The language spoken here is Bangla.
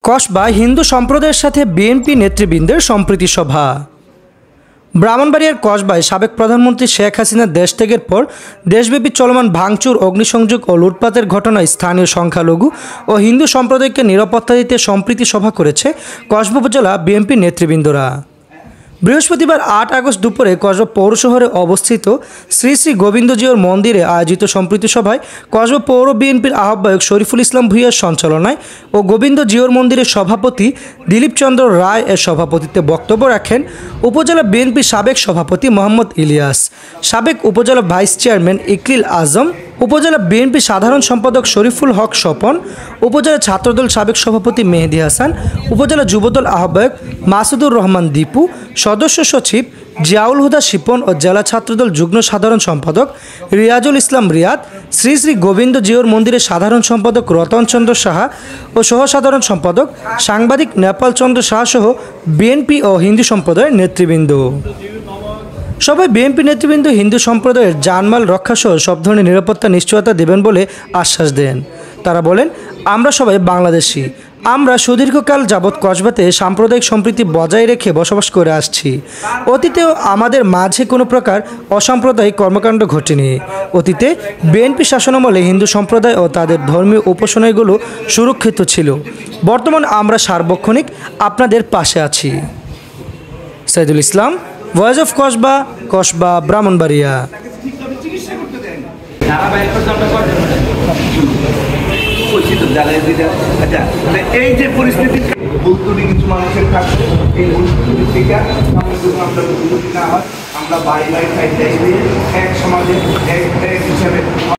কসবা হিন্দু সম্প্রদায়ের সাথে বিএনপি নেতৃবৃন্দের সম্প্রীতি সভা। ব্রাহ্মণবাড়িয়ার কসবায় সাবেক প্রধানমন্ত্রী শেখ হাসিনার দেশ ত্যাগের পর দেশব্যাপী চলমান ভাঙচুর, অগ্নিসংযোগ ও লুটপাটের ঘটনায় স্থানীয় সংখ্যালঘু ও হিন্দু সম্প্রদায়কে নিরাপত্তা দিতে সম্প্রীতি সভা করেছে কসবা উপজেলা বিএনপি নেতৃবৃন্দরা। বৃহস্পতিবার 8 আগস্ট দুপুরে কসবা পৌর শহরে অবস্থিত শ্রী শ্রী গোবিন্দজিউর মন্দিরে আয়োজিত সম্প্রীতি সভায় কসবা পৌর বিএনপির আহ্বায়ক শরীফুল ইসলাম ভূঁইয়ার সঞ্চালনায় ও গোবিন্দজিউর মন্দিরের সভাপতি দিলীপ চন্দ্র রায় এর সভাপতিত্বে বক্তব্য রাখেন উপজেলা বিএনপির সাবেক সভাপতি মোহাম্মদ ইলিয়াস, সাবেক উপজেলা ভাইস চেয়ারম্যান ইকলিল আজম, উপজেলা বিএনপি সাধারণ সম্পাদক শরীফুল হক স্বপন, উপজেলা ছাত্রদল সাবেক সভাপতি মেহেদী হাসান, উপজেলা যুবদল আহ্বায়ক মাসুদুর রহমান দীপু, সদস্য সচিব জিয়াউল হুদা শিপন ও জেলা ছাত্রদল যুগ্ম সাধারণ সম্পাদক রিয়াজুল ইসলাম রিয়াদ, শ্রী শ্রী গোবিন্দজিউর মন্দিরের সাধারণ সম্পাদক রতন চন্দ্র সাহা ও সহ সাধারণ সম্পাদক সাংবাদিক নেপাল চন্দ্র সাহা সহ বিএনপি ও হিন্দু সম্প্রদায়ের নেতৃবৃন্দ। সবাই বিএনপি নেতৃবৃন্দ হিন্দু সম্প্রদায়ের জানমাল রক্ষাসহ সব ধরনের নিরাপত্তা নিশ্চয়তা দেবেন বলে আশ্বাস দেন। তারা বলেন, আমরা সবাই বাংলাদেশি, আমরা সুদীর্ঘকাল যাবৎ কসবাতে সাম্প্রদায়িক সম্প্রীতি বজায় রেখে বসবাস করে আসছি। অতীতেও আমাদের মাঝে কোনো প্রকার অসাম্প্রদায়িক কর্মকাণ্ড ঘটেনি। অতীতে বিএনপি শাসনামলে হিন্দু সম্প্রদায় ও তাদের ধর্মীয় উপাসনাগুলো সুরক্ষিত ছিল। বর্তমান আমরা সার্বক্ষণিক আপনাদের পাশে আছি। Saidul Islam, voice of Kasba, Kasba, Brahmanbaria. এই যে পরিস্থিতি কিছু মানুষের থাকছে, এই পরিস্থিতি থেকে আমরা বাড়ি বাড়ি এক সমাজে এক হিসাবে